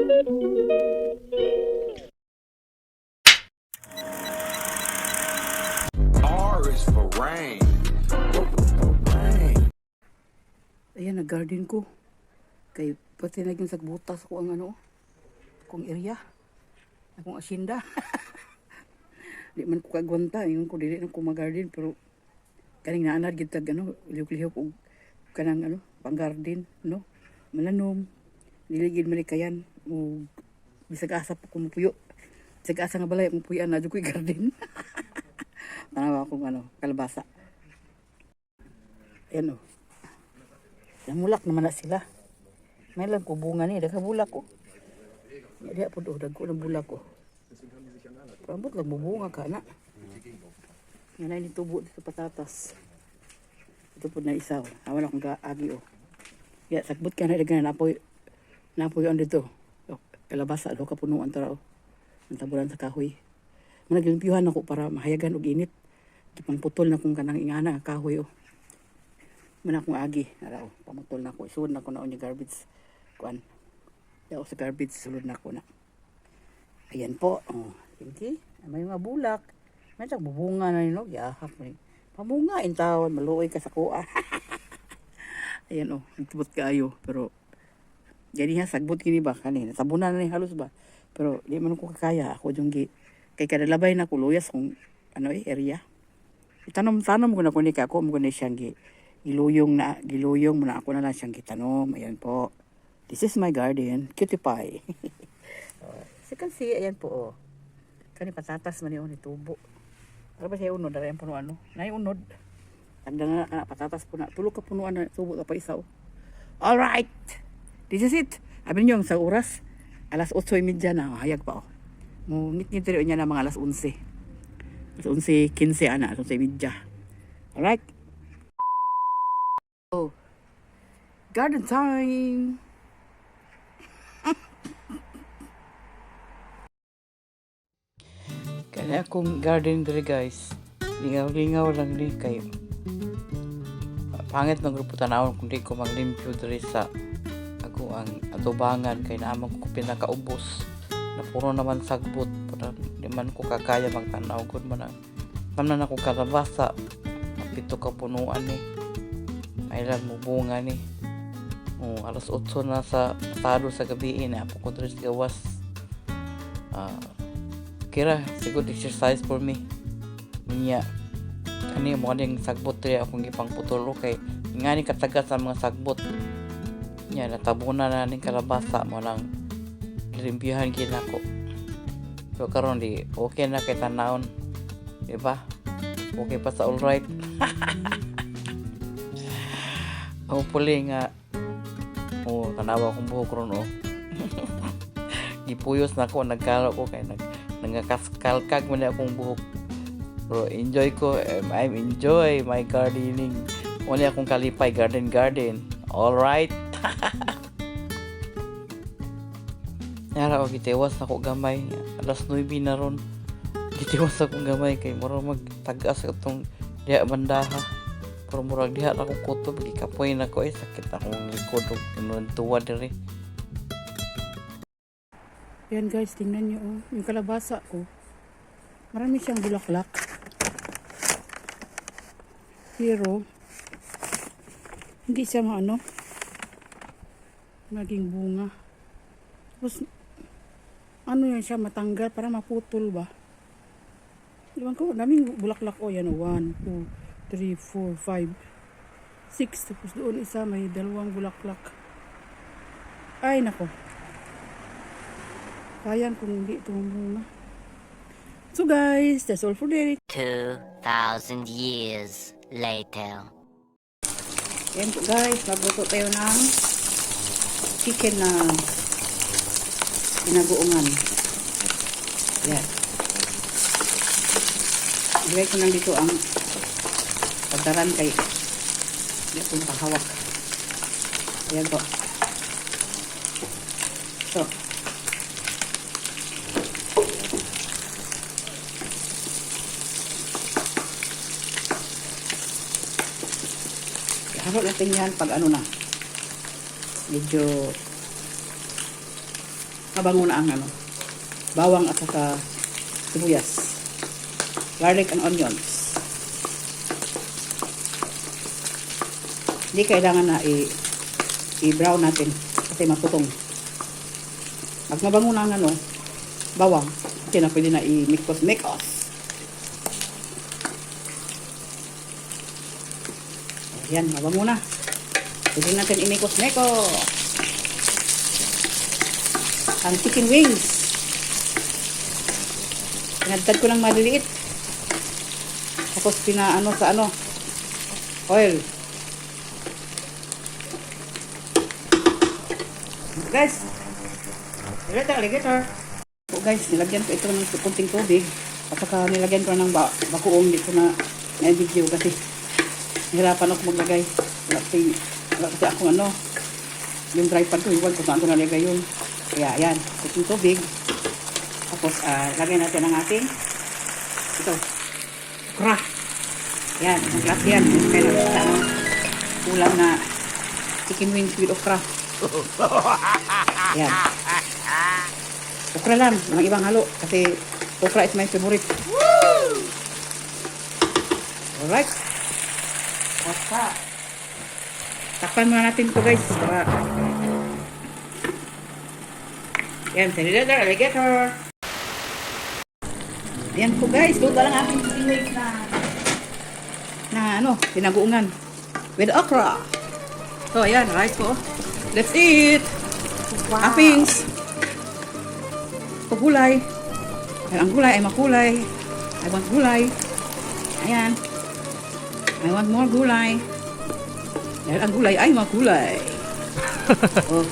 R is for rain. Rain. Ayan, nag-garden ko. Kay pati naging sagbutas ko ang ano, kung area, akong asyenda. Di man ko kagwanta, yun ko dili na ko mag-garden, pero kaning naanad gitag ano, lihok-lihok og kanang ano, pang-garden, no? Malanom, niligid malikayan, o bisag asa pa ko mupuyo. Bisag asa nga balay, mupuyan na, ko'y garden. Tanawa akong ano, kalabasa. Ayan o. Namulak naman na sila. May lang ko bunga ni, daghang bulak ko. Di po do, dagko ng bulak ko. Rambut lang bubunga ka na. Nga na tubo dito patatas. Ito po na isaw. Awan akong gaagi o. Ya, sagbot ka na dagan napoy on dito. Kalabasa do kapunuan tara o. Ang taburan sa kahoy. Managlimpihan ako para mahayagan og init. Tipang putol na kung kanang ingana kahoy o. Man akong agi, ara o, pamutol na ko. Isulod na ko na yung garbage kuan. Daw sa garbage sulod na ko na. Ayan po. Oh, hindi. May mga bulak. May bubunga na nino. Yahap mo. Pamunga in tawon. Maluoy ka sa kuha. Ayan o. Nagtubot kayo. Pero gani ha. Sagbot kini ba? Kanina. Tabunan na ni halos ba? Pero di man ko kakaya. Ako yung kay kadalabay na kuluyas kung ano area. Itanom-tanom ko na ko ni kako. Mo ko na siyang giluyong mo na ako na lang siyang gitanom. Ayan po. This is my garden. Cutie pie. As you can see, ayan po oh. Kani patatas man yun, itubo. Ano ba siya unod? Ayan po ano? Naiunod. Tagda nga patatas po na. Tulog ka punuan na tubo ka pa isaw. Alright! This is it. Abin nyo, sa oras, alas 8:30 na. Hayag pa oh. Ngit-ngit rin niya na mga alas 11. Alas 11:15 ana, alas 8:30. Alright? Oh. Garden time! Kaya akong garden diri guys. Lingaw-lingaw lang ni kayo. Pangit ng grupo tanawon kung di ko maglimpyo diri sa ako ang atubangan kay naamang ko pinakaubos. Na puro naman sagbot. Di man ko kakaya magtanaw gud man ang tamnan ako kalabasa. Pito ka punuan ni. Ay lang mo bunga ni. Oh, alas 8 na sa pasado sa gabi na ako ko diri sa gawas. Kira, siguro exercise for me. Niya, kani mo kaning sagbot rin akong ipang putulo kay nga ni katagat sa mga sagbot. Niya, natabunan na ning kalabasa mo lang lilimpihan ginako. So karon di okay na kay tanawon. Diba? Okay pa sa alright. Ako puli nga tanawa akong buhok ron Gipuyos na ako, nagkalo ko kay nangakaskalkag man akong buhok. Pero enjoy ko, I'm enjoy my gardening. Wala akong kalipay, garden. Alright. Nara ko gitiwas na ko gamay. Alas 9 na ron. Gitiwas akong gamay kay mura magtagas itong diha bandaha. Pero murag diha na akong kutob. Gikapoy na ko sakit akong likod. Tuwa diri. Yan guys, tingnan nyo oh. Yung kalabasa ko. Marami siyang bulaklak. Pero hindi siya maging bunga. Tapos ano yan siya matanggal para maputol ba? Diba ko, daming bulaklak oh. Yan 1, 2, 3, 4, 5, 6. Tapos doon isa may 2 bulaklak. Ay nako. Sayang kung hindi ito muna. So guys, that's all for today. 2,000 years later. Yan po guys, magluto tayo ng chicken na pinagoongan. Yan. Ilagay ko lang dito ang pagdaran kay hindi ko makahawak. Ayan po. So, halo natin yan pag ano na medyo mabango na ang ano, bawang at saka sibuyas. Garlic and onions. Hindi kailangan na i-brown natin kasi maputong. Pag mabango na ang ano, bawang, kasi na pwede na i-mikos. Ayan, mabango na. Pwede natin i-mikos. Ang chicken wings. Pinagtad ko ng maliliit. Tapos pinaano sa ano, oil. Guys, alligator. So guys, nilagyan ko ito ng kunting tubig. At saka nilagyan ko ng bakuong dito na video kasi nahirapan ako maglagay. Wala kasi akong ano, yung dry pan ko, iwan ko saan ko nalagay yun. Kaya ayan, kunting tubig. Tapos lagyan natin ang ating ito, okra. Yan, ang klase yan. Kaya sa ulam na chicken wings with okra. Yan. Okra lang, walang ibang halo. Kasi okra is my favorite. Alright. Okra. Takpan muna natin ito guys. Para yan, alligator. Ayan po guys, luto lang ating chicken wings na ano, pinaguungan with okra. So ayan, rice po. Let's eat. Wow. Toppings. Gulay. Dahil ang gulay ay makulay. I want gulay. Ayan. I want more gulay. Dahil ang gulay ay makulay. Oh.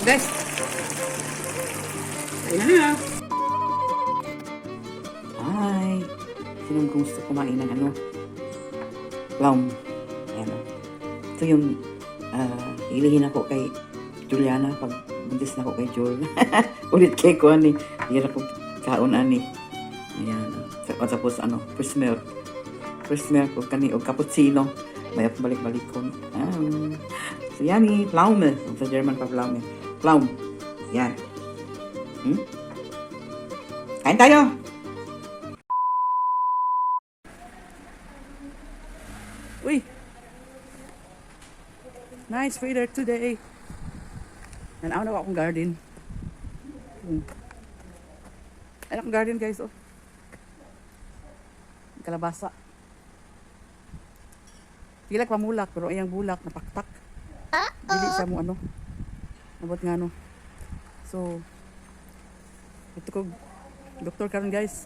Guys. Ayan na. Ay. Sinong gusto kumain ng ano? Plum. Ayan. Ito yung ilihin ako kay Juliana pag buntis na ako kay Jul. Ulit kay ko ani. Hirap ko kaon ani. Ayan. Tapos ano, first milk ko kani og cappuccino. Mayap balik-balik ko. So yani, Pflaume. Sa German pa Pflaume. Pflaume. Yan. Kain tayo. Uy. Nice weather today. Nanaw na akong garden. Ay, akong garden guys, oh. Kalabasa. Pilak pamulak, pero ayang bulak, napaktak. Dili sa mo ano. Nabot nga no. So, ito ko, doktor karon guys.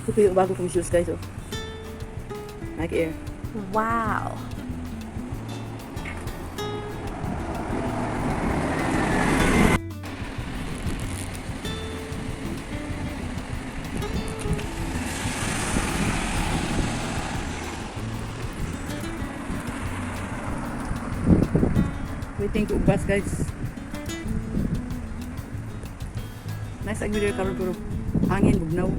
Ito yung bago kong shoes guys, oh. Nike Air. Wow. Waiting to bus guys. Nice ang video karon pero hangin bugnaw.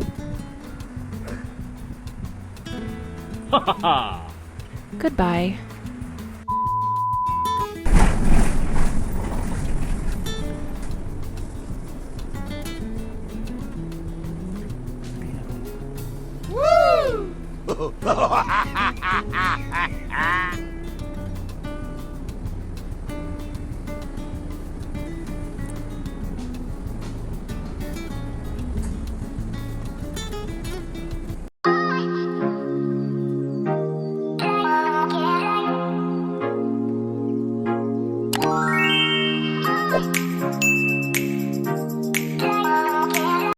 Goodbye. Ha ha ha ha ha!